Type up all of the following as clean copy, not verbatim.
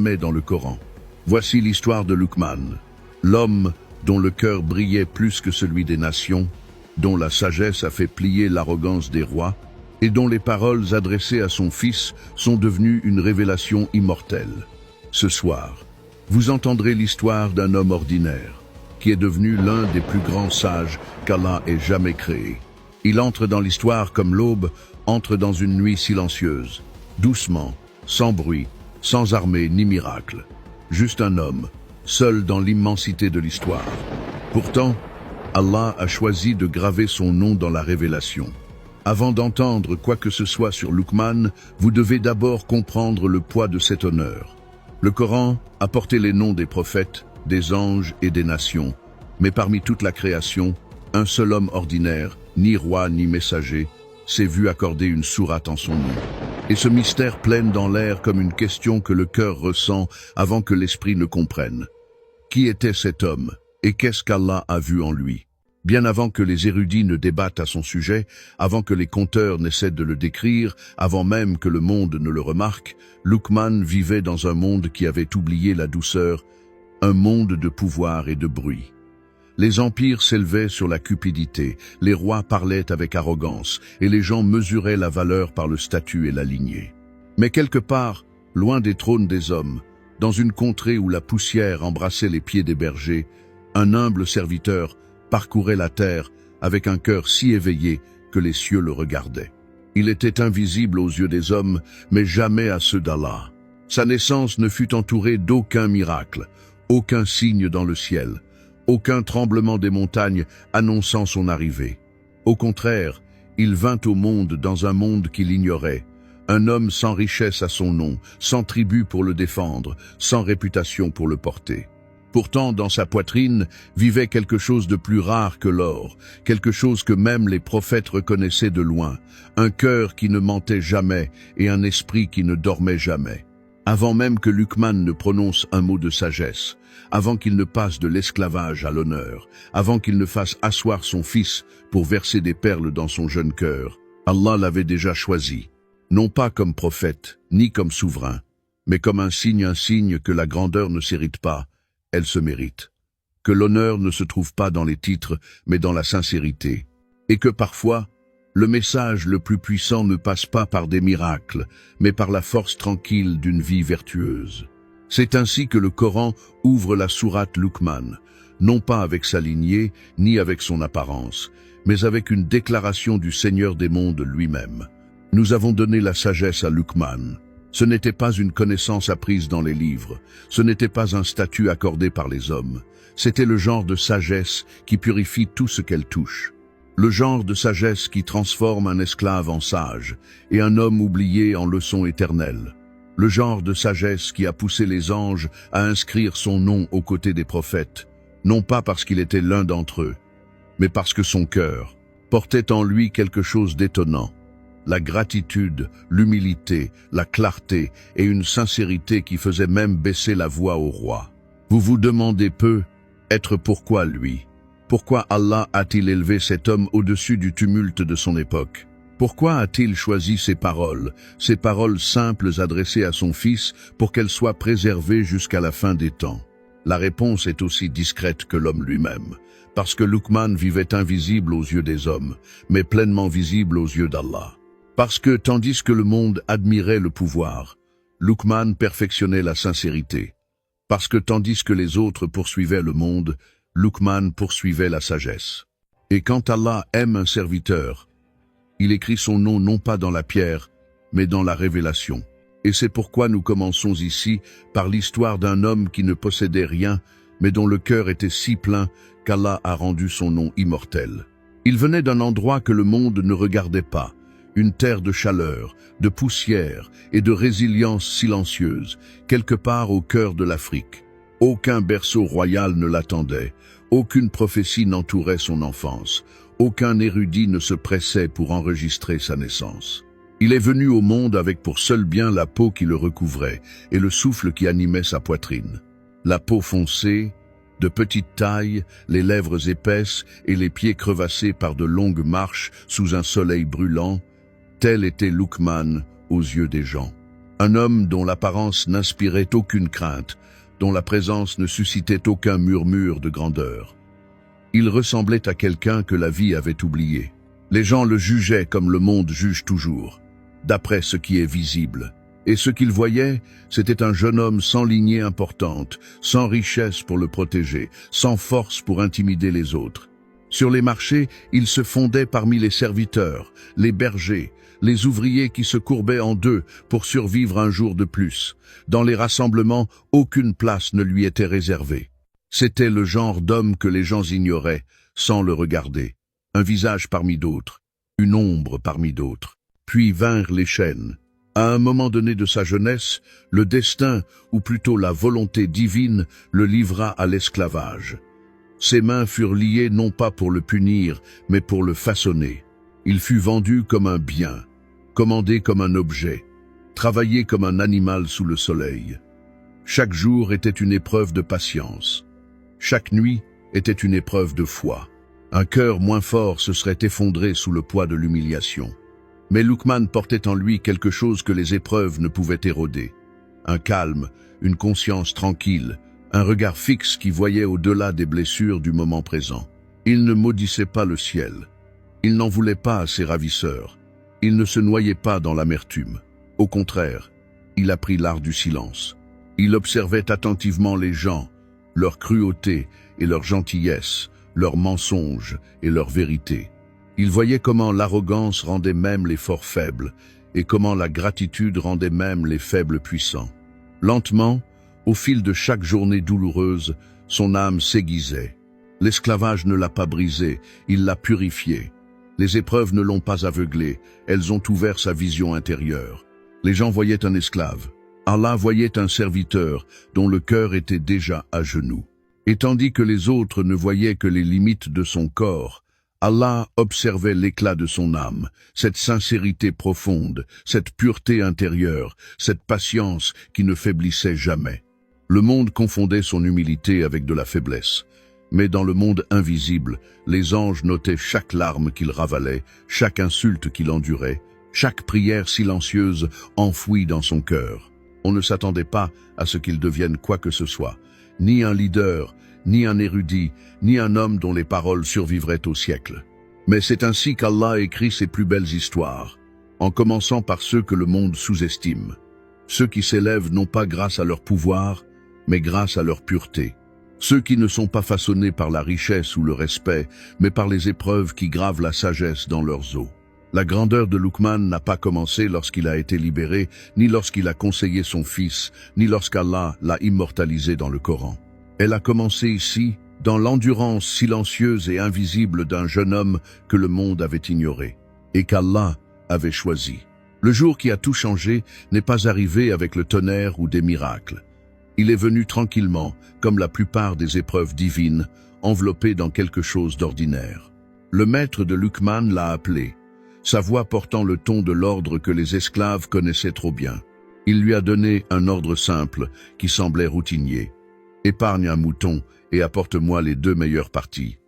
jamais dans le Coran. Voici l'histoire de Luqman, l'homme dont le cœur brillait plus que celui des nations, dont la sagesse a fait plier l'arrogance des rois, et dont les paroles adressées à son fils sont devenues une révélation immortelle. Ce soir, vous entendrez l'histoire d'un homme ordinaire, qui est devenu l'un des plus grands sages qu'Allah ait jamais créés. Il entre dans l'histoire comme l'aube entre dans une nuit silencieuse, doucement, sans bruit, sans armée ni miracle. Juste un homme, seul dans l'immensité de l'histoire. Pourtant, Allah a choisi de graver son nom dans la révélation. Avant d'entendre quoi que ce soit sur Luqman, vous devez d'abord comprendre le poids de cet honneur. Le Coran a porté les noms des prophètes, des anges et des nations, mais parmi toute la création, un seul homme ordinaire, ni roi ni messager, s'est vu accorder une sourate en son nom. Et ce mystère plane dans l'air comme une question que le cœur ressent avant que l'esprit ne comprenne. Qui était cet homme et qu'est-ce qu'Allah a vu en lui? Bien avant que les érudits ne débattent à son sujet, avant que les conteurs n'essaient de le décrire, avant même que le monde ne le remarque, Luqman vivait dans un monde qui avait oublié la douceur, un monde de pouvoir et de bruit. Les empires s'élevaient sur la cupidité, les rois parlaient avec arrogance, et les gens mesuraient la valeur par le statut et la lignée. Mais quelque part, loin des trônes des hommes, dans une contrée où la poussière embrassait les pieds des bergers, un humble serviteur parcourait la terre avec un cœur si éveillé que les cieux le regardaient. Il était invisible aux yeux des hommes, mais jamais à ceux d'Allah. Sa naissance ne fut entourée d'aucun miracle, aucun signe dans le ciel, aucun tremblement des montagnes annonçant son arrivée. Au contraire, il vint au monde dans un monde qu'il ignorait, un homme sans richesse à son nom, sans tribu pour le défendre, sans réputation pour le porter. Pourtant, dans sa poitrine vivait quelque chose de plus rare que l'or, quelque chose que même les prophètes reconnaissaient de loin, un cœur qui ne mentait jamais et un esprit qui ne dormait jamais. Avant même que Luqman ne prononce un mot de sagesse, avant qu'il ne passe de l'esclavage à l'honneur, avant qu'il ne fasse asseoir son fils pour verser des perles dans son jeune cœur, Allah l'avait déjà choisi, non pas comme prophète, ni comme souverain, mais comme un signe que la grandeur ne s'hérite pas, elle se mérite, que l'honneur ne se trouve pas dans les titres, mais dans la sincérité, et que parfois, le message le plus puissant ne passe pas par des miracles, mais par la force tranquille d'une vie vertueuse. C'est ainsi que le Coran ouvre la sourate Luqman, non pas avec sa lignée, ni avec son apparence, mais avec une déclaration du Seigneur des mondes lui-même. Nous avons donné la sagesse à Luqman. Ce n'était pas une connaissance apprise dans les livres, ce n'était pas un statut accordé par les hommes, c'était le genre de sagesse qui purifie tout ce qu'elle touche. Le genre de sagesse qui transforme un esclave en sage et un homme oublié en leçon éternelle. Le genre de sagesse qui a poussé les anges à inscrire son nom aux côtés des prophètes, non pas parce qu'il était l'un d'entre eux, mais parce que son cœur portait en lui quelque chose d'étonnant. La gratitude, l'humilité, la clarté et une sincérité qui faisait même baisser la voix au roi. Vous vous demandez peu, être pourquoi lui? Pourquoi Allah a-t-il élevé cet homme au-dessus du tumulte de son époque? Pourquoi a-t-il choisi ces paroles simples adressées à son fils pour qu'elles soient préservées jusqu'à la fin des temps? La réponse est aussi discrète que l'homme lui-même, parce que Luqman vivait invisible aux yeux des hommes, mais pleinement visible aux yeux d'Allah. Parce que, tandis que le monde admirait le pouvoir, Luqman perfectionnait la sincérité. Parce que, tandis que les autres poursuivaient le monde, Luqman poursuivait la sagesse. Et quand Allah aime un serviteur, il écrit son nom non pas dans la pierre, mais dans la révélation. Et c'est pourquoi nous commençons ici par l'histoire d'un homme qui ne possédait rien, mais dont le cœur était si plein qu'Allah a rendu son nom immortel. Il venait d'un endroit que le monde ne regardait pas, une terre de chaleur, de poussière et de résilience silencieuse, quelque part au cœur de l'Afrique. Aucun berceau royal ne l'attendait, aucune prophétie n'entourait son enfance, aucun érudit ne se pressait pour enregistrer sa naissance. Il est venu au monde avec pour seul bien la peau qui le recouvrait et le souffle qui animait sa poitrine. La peau foncée, de petite taille, les lèvres épaisses et les pieds crevassés par de longues marches sous un soleil brûlant, tel était Luqman aux yeux des gens. Un homme dont l'apparence n'inspirait aucune crainte, dont la présence ne suscitait aucun murmure de grandeur. Il ressemblait à quelqu'un que la vie avait oublié. Les gens le jugeaient comme le monde juge toujours, d'après ce qui est visible. Et ce qu'ils voyaient, c'était un jeune homme sans lignée importante, sans richesse pour le protéger, sans force pour intimider les autres. Sur les marchés, il se fondait parmi les serviteurs, les bergers, les ouvriers qui se courbaient en deux pour survivre un jour de plus. Dans les rassemblements, aucune place ne lui était réservée. C'était le genre d'homme que les gens ignoraient, sans le regarder. Un visage parmi d'autres, une ombre parmi d'autres. Puis vinrent les chaînes. À un moment donné de sa jeunesse, le destin, ou plutôt la volonté divine, le livra à l'esclavage. Ses mains furent liées non pas pour le punir, mais pour le façonner. Il fut vendu comme un bien, commandé comme un objet, travaillé comme un animal sous le soleil. Chaque jour était une épreuve de patience. Chaque nuit était une épreuve de foi. Un cœur moins fort se serait effondré sous le poids de l'humiliation. Mais Luqman portait en lui quelque chose que les épreuves ne pouvaient éroder. Un calme, une conscience tranquille, un regard fixe qui voyait au-delà des blessures du moment présent. Il ne maudissait pas le ciel. Il n'en voulait pas à ses ravisseurs. Il ne se noyait pas dans l'amertume. Au contraire, il apprit l'art du silence. Il observait attentivement les gens, leur cruauté et leur gentillesse, leurs mensonges et leur vérité. Il voyait comment l'arrogance rendait même les forts faibles et comment la gratitude rendait même les faibles puissants. Lentement, au fil de chaque journée douloureuse, son âme s'aiguisait. L'esclavage ne l'a pas brisé, il l'a purifié. Les épreuves ne l'ont pas aveuglé, elles ont ouvert sa vision intérieure. Les gens voyaient un esclave. Allah voyait un serviteur dont le cœur était déjà à genoux. Et tandis que les autres ne voyaient que les limites de son corps, Allah observait l'éclat de son âme, cette sincérité profonde, cette pureté intérieure, cette patience qui ne faiblissait jamais. Le monde confondait son humilité avec de la faiblesse. Mais dans le monde invisible, les anges notaient chaque larme qu'il ravalait, chaque insulte qu'il endurait, chaque prière silencieuse enfouie dans son cœur. On ne s'attendait pas à ce qu'il devienne quoi que ce soit, ni un leader, ni un érudit, ni un homme dont les paroles survivraient au siècle. Mais c'est ainsi qu'Allah écrit ses plus belles histoires, en commençant par ceux que le monde sous-estime, ceux qui s'élèvent non pas grâce à leur pouvoir, mais grâce à leur pureté, ceux qui ne sont pas façonnés par la richesse ou le respect, mais par les épreuves qui gravent la sagesse dans leurs os. La grandeur de Luqman n'a pas commencé lorsqu'il a été libéré, ni lorsqu'il a conseillé son fils, ni lorsqu'Allah l'a immortalisé dans le Coran. Elle a commencé ici, dans l'endurance silencieuse et invisible d'un jeune homme que le monde avait ignoré, et qu'Allah avait choisi. Le jour qui a tout changé n'est pas arrivé avec le tonnerre ou des miracles. Il est venu tranquillement, comme la plupart des épreuves divines, enveloppé dans quelque chose d'ordinaire. Le maître de Luqman l'a appelé, sa voix portant le ton de l'ordre que les esclaves connaissaient trop bien. Il lui a donné un ordre simple qui semblait routinier. Épargne un mouton et apporte-moi les 2 meilleures parties.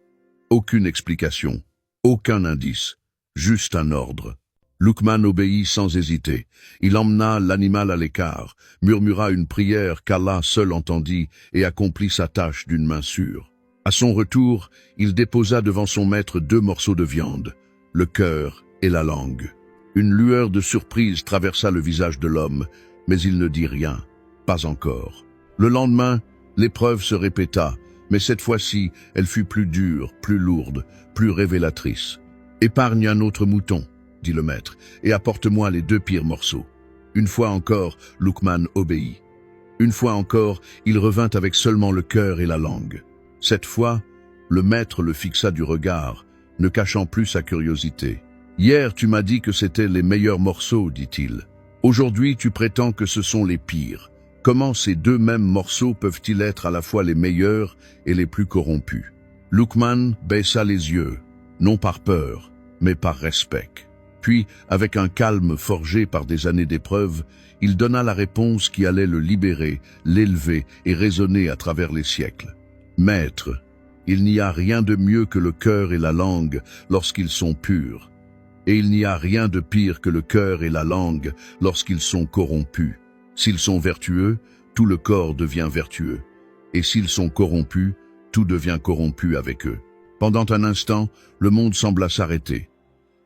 Aucune explication, aucun indice, juste un ordre. Luqman obéit sans hésiter. Il emmena l'animal à l'écart, murmura une prière qu'Allah seul entendit et accomplit sa tâche d'une main sûre. À son retour, il déposa devant son maître 2 morceaux de viande, le cœur et la langue. Une lueur de surprise traversa le visage de l'homme, mais il ne dit rien, pas encore. Le lendemain, l'épreuve se répéta, mais cette fois-ci, elle fut plus dure, plus lourde, plus révélatrice. « Épargne un autre mouton, » dit le maître, « et apporte-moi les 2 pires morceaux. » Une fois encore, Luqman obéit. Une fois encore, il revint avec seulement le cœur et la langue. Cette fois, le maître le fixa du regard, ne cachant plus sa curiosité. « Hier, tu m'as dit que c'étaient les meilleurs morceaux, dit-il. Aujourd'hui, tu prétends que ce sont les pires. Comment ces 2 mêmes morceaux peuvent-ils être à la fois les meilleurs et les plus corrompus ?» Luqman baissa les yeux, non par peur, mais par respect. Puis, avec un calme forgé par des années d'épreuves, il donna la réponse qui allait le libérer, l'élever et résonner à travers les siècles. « Maître, il n'y a rien de mieux que le cœur et la langue lorsqu'ils sont purs. Et il n'y a rien de pire que le cœur et la langue lorsqu'ils sont corrompus. S'ils sont vertueux, tout le corps devient vertueux. Et s'ils sont corrompus, tout devient corrompu avec eux. Pendant un instant, le monde sembla s'arrêter.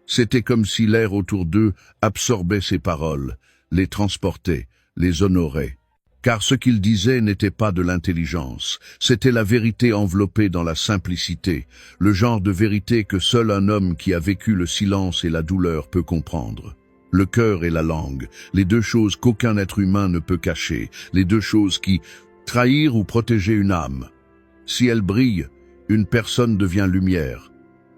C'était comme si l'air autour d'eux absorbait ces paroles, les transportait, les honorait. Car ce qu'ils disaient n'était pas de l'intelligence, c'était la vérité enveloppée dans la simplicité, le genre de vérité que seul un homme qui a vécu le silence et la douleur peut comprendre. Le cœur et la langue, les deux choses qu'aucun être humain ne peut cacher, les deux choses qui trahir ou protéger une âme. Si elles brillent, une personne devient lumière.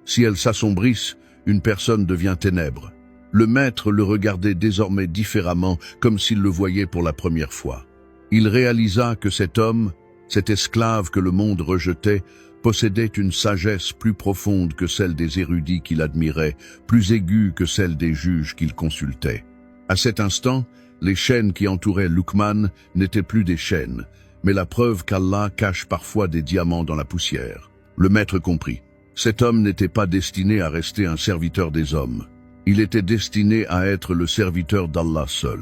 Si elles s'assombrissent, une personne devient ténèbres. Le maître le regardait désormais différemment, comme s'il le voyait pour la première fois. Il réalisa que cet homme, cet esclave que le monde rejetait, possédait une sagesse plus profonde que celle des érudits qu'il admirait, plus aiguë que celle des juges qu'il consultait. À cet instant, les chaînes qui entouraient Luqman n'étaient plus des chaînes, mais la preuve qu'Allah cache parfois des diamants dans la poussière. Le maître comprit. Cet homme n'était pas destiné à rester un serviteur des hommes. Il était destiné à être le serviteur d'Allah seul.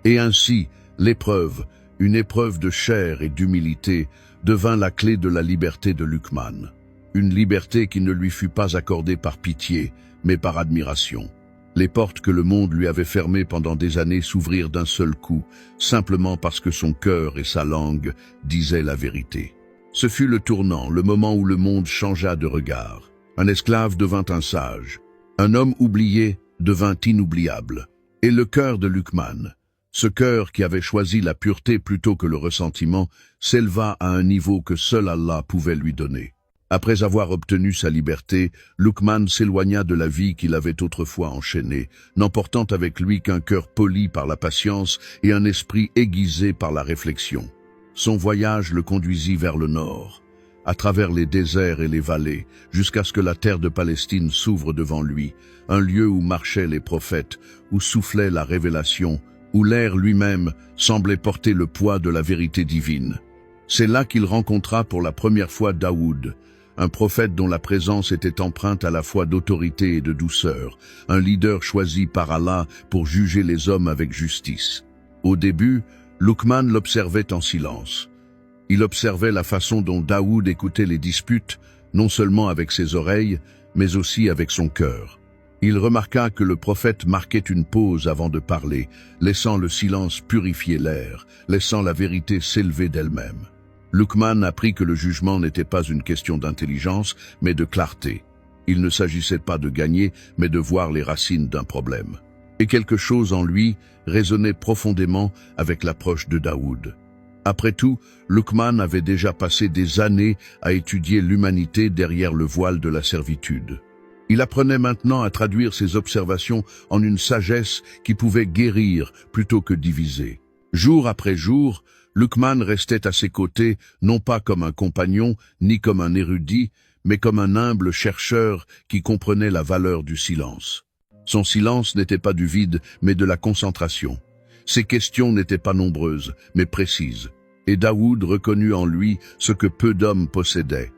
Et ainsi, l'épreuve, une épreuve de chair et d'humilité, devint la clé de la liberté de Luqman. Une liberté qui ne lui fut pas accordée par pitié, mais par admiration. Les portes que le monde lui avait fermées pendant des années s'ouvrirent d'un seul coup, simplement parce que son cœur et sa langue disaient la vérité. Ce fut le tournant, le moment où le monde changea de regard. Un esclave devint un sage. Un homme oublié devint inoubliable. Et le cœur de Luqman, ce cœur qui avait choisi la pureté plutôt que le ressentiment, s'éleva à un niveau que seul Allah pouvait lui donner. Après avoir obtenu sa liberté, Luqman s'éloigna de la vie qu'il avait autrefois enchaînée, n'emportant avec lui qu'un cœur poli par la patience et un esprit aiguisé par la réflexion. Son voyage le conduisit vers le nord, à travers les déserts et les vallées, jusqu'à ce que la terre de Palestine s'ouvre devant lui, un lieu où marchaient les prophètes, où soufflait la révélation, où l'air lui-même semblait porter le poids de la vérité divine. C'est là qu'il rencontra pour la première fois Daoud, un prophète dont la présence était empreinte à la fois d'autorité et de douceur, un leader choisi par Allah pour juger les hommes avec justice. Au début, Luqman l'observait en silence. Il observait la façon dont Daoud écoutait les disputes, non seulement avec ses oreilles, mais aussi avec son cœur. Il remarqua que le prophète marquait une pause avant de parler, laissant le silence purifier l'air, laissant la vérité s'élever d'elle-même. Luqman apprit que le jugement n'était pas une question d'intelligence, mais de clarté. Il ne s'agissait pas de gagner, mais de voir les racines d'un problème. Et quelque chose en lui résonnait profondément avec l'approche de Daoud. Après tout, Luqman avait déjà passé des années à étudier l'humanité derrière le voile de la servitude. Il apprenait maintenant à traduire ses observations en une sagesse qui pouvait guérir plutôt que diviser. Jour après jour, Luqman restait à ses côtés, non pas comme un compagnon, ni comme un érudit, mais comme un humble chercheur qui comprenait la valeur du silence. Son silence n'était pas du vide, mais de la concentration. Ses questions n'étaient pas nombreuses, mais précises. Et Daoud reconnut en lui ce que peu d'hommes possédaient.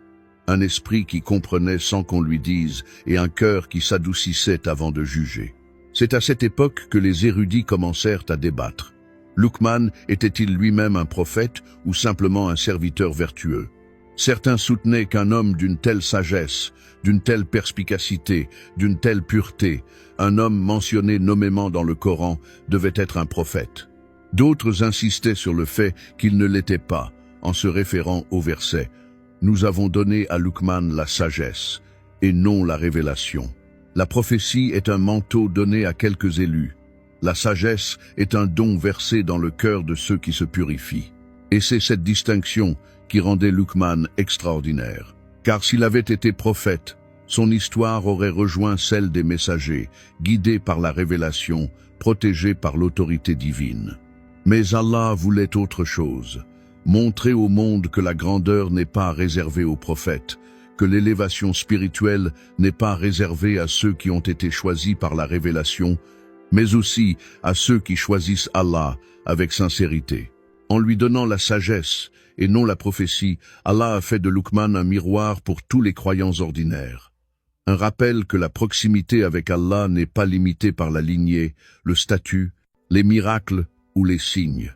Un esprit qui comprenait sans qu'on lui dise, et un cœur qui s'adoucissait avant de juger. C'est à cette époque que les érudits commencèrent à débattre. Luqman était-il lui-même un prophète ou simplement un serviteur vertueux? Certains soutenaient qu'un homme d'une telle sagesse, d'une telle perspicacité, d'une telle pureté, un homme mentionné nommément dans le Coran, devait être un prophète. D'autres insistaient sur le fait qu'il ne l'était pas, en se référant au verset « Nous avons donné à Luqman la sagesse, et non la révélation. La prophétie est un manteau donné à quelques élus. La sagesse est un don versé dans le cœur de ceux qui se purifient. » Et c'est cette distinction qui rendait Luqman extraordinaire. Car s'il avait été prophète, son histoire aurait rejoint celle des messagers, guidés par la révélation, protégés par l'autorité divine. Mais Allah voulait autre chose, montrer au monde que la grandeur n'est pas réservée aux prophètes, que l'élévation spirituelle n'est pas réservée à ceux qui ont été choisis par la révélation, mais aussi à ceux qui choisissent Allah avec sincérité. En lui donnant la sagesse et non la prophétie, Allah a fait de Luqman un miroir pour tous les croyants ordinaires. Un rappel que la proximité avec Allah n'est pas limitée par la lignée, le statut, les miracles ou les signes.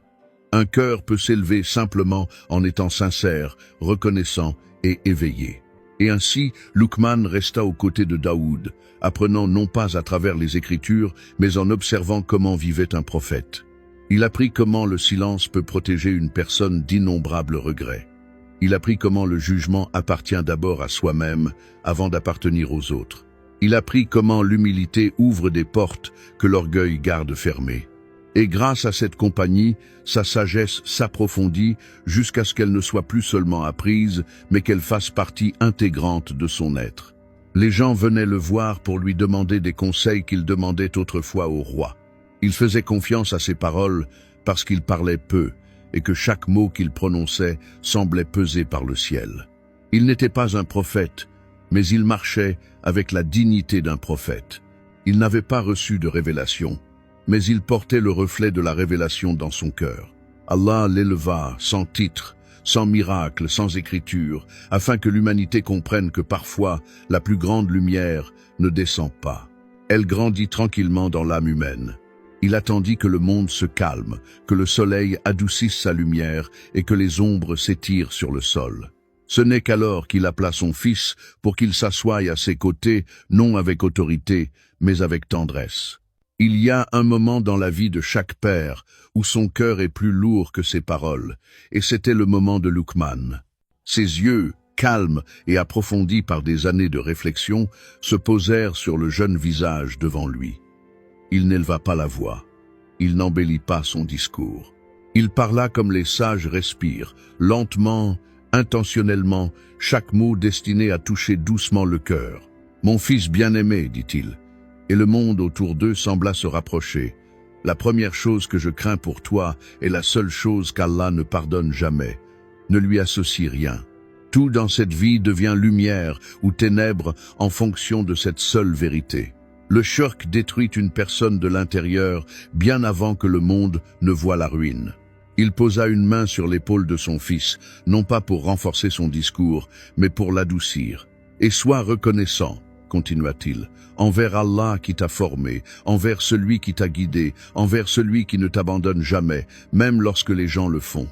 Un cœur peut s'élever simplement en étant sincère, reconnaissant et éveillé. Et ainsi, Luqman resta aux côtés de Daoud, apprenant non pas à travers les Écritures, mais en observant comment vivait un prophète. Il apprit comment le silence peut protéger une personne d'innombrables regrets. Il apprit comment le jugement appartient d'abord à soi-même avant d'appartenir aux autres. Il apprit comment l'humilité ouvre des portes que l'orgueil garde fermées. Et grâce à cette compagnie, sa sagesse s'approfondit jusqu'à ce qu'elle ne soit plus seulement apprise, mais qu'elle fasse partie intégrante de son être. Les gens venaient le voir pour lui demander des conseils qu'il demandait autrefois au roi. Il faisait confiance à ses paroles parce qu'il parlait peu, et que chaque mot qu'il prononçait semblait peser par le ciel. Il n'était pas un prophète, mais il marchait avec la dignité d'un prophète. Il n'avait pas reçu de révélation, mais il portait le reflet de la révélation dans son cœur. Allah l'éleva sans titre, sans miracle, sans écriture, afin que l'humanité comprenne que parfois la plus grande lumière ne descend pas. Elle grandit tranquillement dans l'âme humaine. Il attendit que le monde se calme, que le soleil adoucisse sa lumière et que les ombres s'étirent sur le sol. Ce n'est qu'alors qu'il appela son fils pour qu'il s'assoie à ses côtés, non avec autorité, mais avec tendresse. Il y a un moment dans la vie de chaque père où son cœur est plus lourd que ses paroles, et c'était le moment de Luqman. Ses yeux, calmes et approfondis par des années de réflexion, se posèrent sur le jeune visage devant lui. Il n'éleva pas la voix, il n'embellit pas son discours. Il parla comme les sages respirent, lentement, intentionnellement, chaque mot destiné à toucher doucement le cœur. « Mon fils bien-aimé, dit-il. » Et le monde autour d'eux sembla se rapprocher. « La première chose que je crains pour toi est la seule chose qu'Allah ne pardonne jamais. Ne lui associe rien. Tout dans cette vie devient lumière ou ténèbres en fonction de cette seule vérité. Le shirk détruit une personne de l'intérieur bien avant que le monde ne voie la ruine. » Il posa une main sur l'épaule de son fils, non pas pour renforcer son discours, mais pour l'adoucir. « Et sois reconnaissant, continua-t-il, envers Allah qui t'a formé, envers celui qui t'a guidé, envers celui qui ne t'abandonne jamais, même lorsque les gens le font.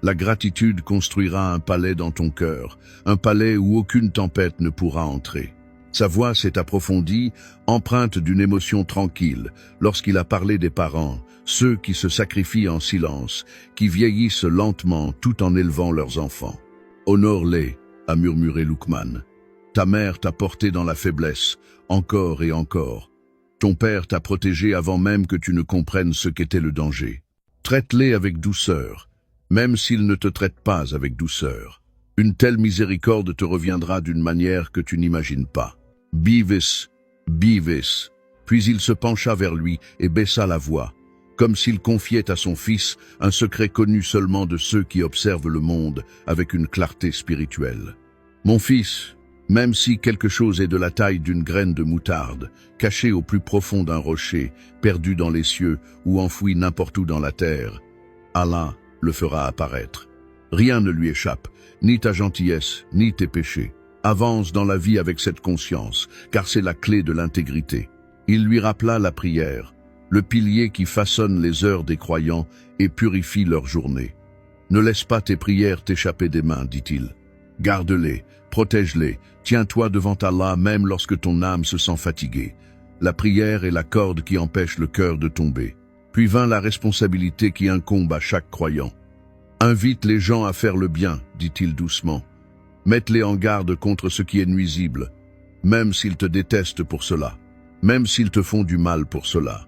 La gratitude construira un palais dans ton cœur, un palais où aucune tempête ne pourra entrer. » Sa voix s'est approfondie, empreinte d'une émotion tranquille, lorsqu'il a parlé des parents, ceux qui se sacrifient en silence, qui vieillissent lentement tout en élevant leurs enfants. « Honore-les, » a murmuré Luqman. « Ta mère t'a porté dans la faiblesse, encore et encore. Ton père t'a protégé avant même que tu ne comprennes ce qu'était le danger. Traite-les avec douceur, même s'ils ne te traitent pas avec douceur. Une telle miséricorde te reviendra d'une manière que tu n'imagines pas. Beavis, Beavis. » Puis il se pencha vers lui et baissa la voix, comme s'il confiait à son fils un secret connu seulement de ceux qui observent le monde avec une clarté spirituelle. « Mon fils, même si quelque chose est de la taille d'une graine de moutarde, caché au plus profond d'un rocher, perdu dans les cieux ou enfoui n'importe où dans la terre, Allah le fera apparaître. Rien ne lui échappe, ni ta gentillesse, ni tes péchés. Avance dans la vie avec cette conscience, car c'est la clé de l'intégrité. » Il lui rappela la prière, le pilier qui façonne les heures des croyants et purifie leur journée. « Ne laisse pas tes prières t'échapper des mains, dit-il. Garde-les, protège-les, tiens-toi devant Allah même lorsque ton âme se sent fatiguée. La prière est la corde qui empêche le cœur de tomber. » Puis vint la responsabilité qui incombe à chaque croyant. « Invite les gens à faire le bien, dit-il doucement. Mette-les en garde contre ce qui est nuisible, même s'ils te détestent pour cela, même s'ils te font du mal pour cela.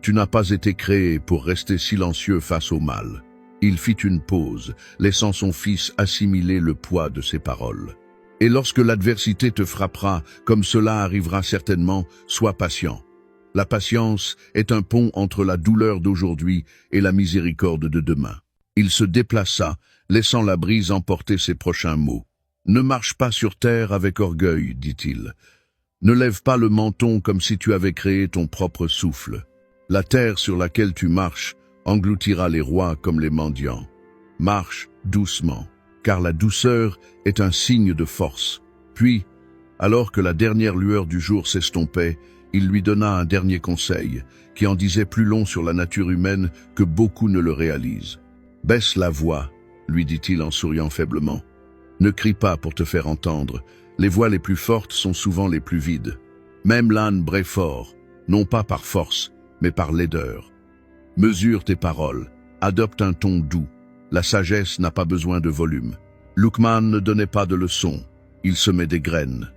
Tu n'as pas été créé pour rester silencieux face au mal. » Il fit une pause, laissant son fils assimiler le poids de ses paroles. « Et lorsque l'adversité te frappera, comme cela arrivera certainement, sois patient. La patience est un pont entre la douleur d'aujourd'hui et la miséricorde de demain. » Il se déplaça, laissant la brise emporter ses prochains mots. « Ne marche pas sur terre avec orgueil, dit-il. Ne lève pas le menton comme si tu avais créé ton propre souffle. La terre sur laquelle tu marches engloutira les rois comme les mendiants. Marche doucement, car la douceur est un signe de force. Puis, Alors que la dernière lueur du jour s'estompait, il lui donna un dernier conseil, qui en disait plus long sur la nature humaine que beaucoup ne le réalisent. « Baisse la voix, lui dit-il en souriant faiblement. Ne crie pas pour te faire entendre, les voix les plus fortes sont souvent les plus vides. Même l'âne braie fort, non pas par force, mais par laideur. Mesure tes paroles, adopte un ton doux, la sagesse n'a pas besoin de volume. » Luqman ne donnait pas de leçons, il semait des graines.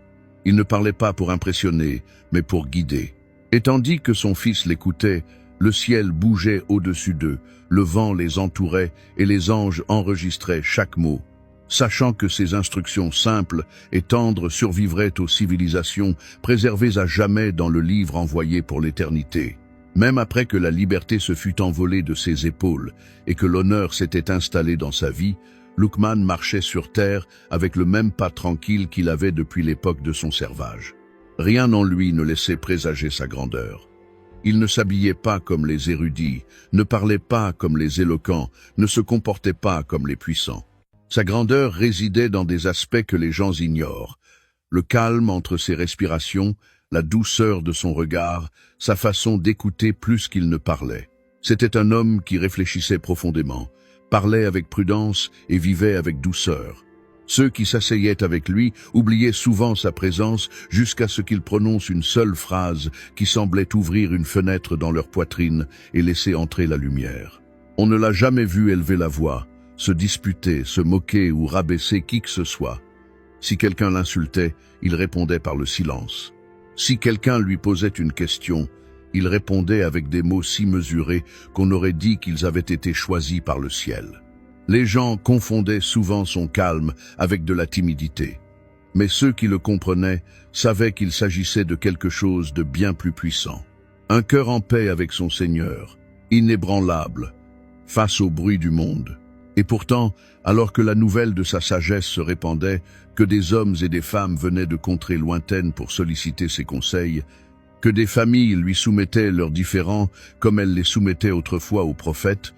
Il ne parlait pas pour impressionner, mais pour guider. Et tandis que son fils l'écoutait, le ciel bougeait au-dessus d'eux, le vent les entourait et les anges enregistraient chaque mot. Sachant que ces instructions simples et tendres survivraient aux civilisations préservées à jamais dans le livre envoyé pour l'éternité. Même après que la liberté se fut envolée de ses épaules et que l'honneur s'était installé dans sa vie, Luqman marchait sur terre avec le même pas tranquille qu'il avait depuis l'époque de son servage. Rien en lui ne laissait présager sa grandeur. Il ne s'habillait pas comme les érudits, ne parlait pas comme les éloquents, ne se comportait pas comme les puissants. Sa grandeur résidait dans des aspects que les gens ignorent. Le calme entre ses respirations, la douceur de son regard, sa façon d'écouter plus qu'il ne parlait. C'était un homme qui réfléchissait profondément, parlait avec prudence et vivait avec douceur. Ceux qui s'asseyaient avec lui oubliaient souvent sa présence jusqu'à ce qu'il prononce une seule phrase qui semblait ouvrir une fenêtre dans leur poitrine et laisser entrer la lumière. On ne l'a jamais vu élever la voix, se disputer, se moquer ou rabaisser qui que ce soit. Si quelqu'un l'insultait, il répondait par le silence. Si quelqu'un lui posait une question, il répondait avec des mots si mesurés qu'on aurait dit qu'ils avaient été choisis par le ciel. Les gens confondaient souvent son calme avec de la timidité. Mais ceux qui le comprenaient savaient qu'il s'agissait de quelque chose de bien plus puissant. Un cœur en paix avec son Seigneur, inébranlable, face au bruit du monde. Et pourtant, alors que la nouvelle de sa sagesse se répandait, que des hommes et des femmes venaient de contrées lointaines pour solliciter ses conseils, que des familles lui soumettaient leurs différends comme elles les soumettaient autrefois aux prophètes,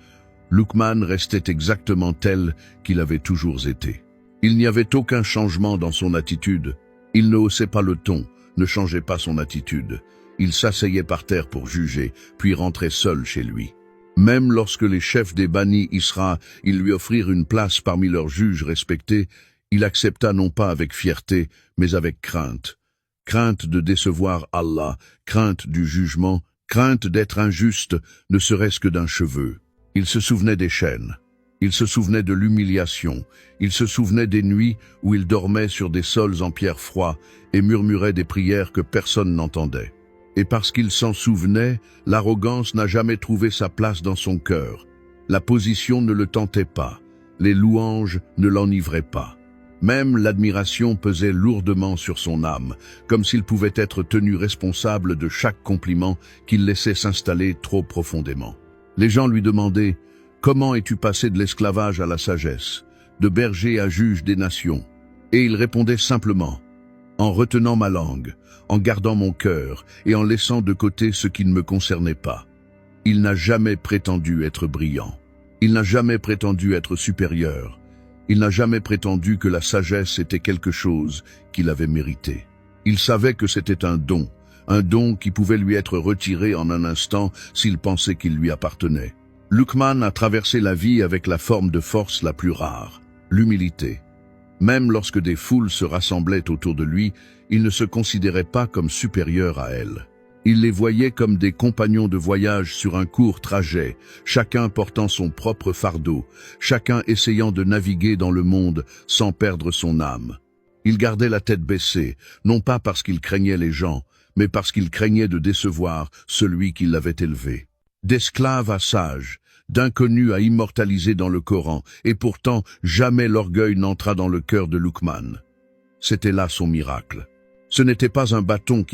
Luqman restait exactement tel qu'il avait toujours été. Il n'y avait aucun changement dans son attitude. Il ne haussait pas le ton, ne changeait pas son attitude. Il s'asseyait par terre pour juger, puis rentrait seul chez lui. Même lorsque les chefs des Bani Isra lui offrirent une place parmi leurs juges respectés, il accepta non pas avec fierté, mais avec crainte. Crainte de décevoir Allah, crainte du jugement, crainte d'être injuste, ne serait-ce que d'un cheveu. Il se souvenait des chaînes, il se souvenait de l'humiliation, il se souvenait des nuits où il dormait sur des sols en pierre froid et murmurait des prières que personne n'entendait. Et parce qu'il s'en souvenait, l'arrogance n'a jamais trouvé sa place dans son cœur. La position ne le tentait pas, les louanges ne l'enivraient pas. Même l'admiration pesait lourdement sur son âme, comme s'il pouvait être tenu responsable de chaque compliment qu'il laissait s'installer trop profondément. Les gens lui demandaient « Comment es-tu passé de l'esclavage à la sagesse, de berger à juge des nations ?» Et il répondait simplement « En retenant ma langue, en gardant mon cœur et en laissant de côté ce qui ne me concernait pas. » Il n'a jamais prétendu être brillant. Il n'a jamais prétendu être supérieur. Il n'a jamais prétendu que la sagesse était quelque chose qu'il avait mérité. Il savait que c'était un don qui pouvait lui être retiré en un instant s'il pensait qu'il lui appartenait. Luqman a traversé la vie avec la forme de force la plus rare, l'humilité. Même lorsque des foules se rassemblaient autour de lui, il ne se considérait pas comme supérieur à elles. Il les voyait comme des compagnons de voyage sur un court trajet, chacun portant son propre fardeau, chacun essayant de naviguer dans le monde sans perdre son âme. Il gardait la tête baissée, non pas parce qu'il craignait les gens, mais parce qu'il craignait de décevoir celui qui l'avait élevé. D'esclave à sage, d'inconnu à immortaliser dans le Coran, et pourtant jamais l'orgueil n'entra dans le cœur de Luqman. C'était là son miracle. Ce n'était pas un bâton qui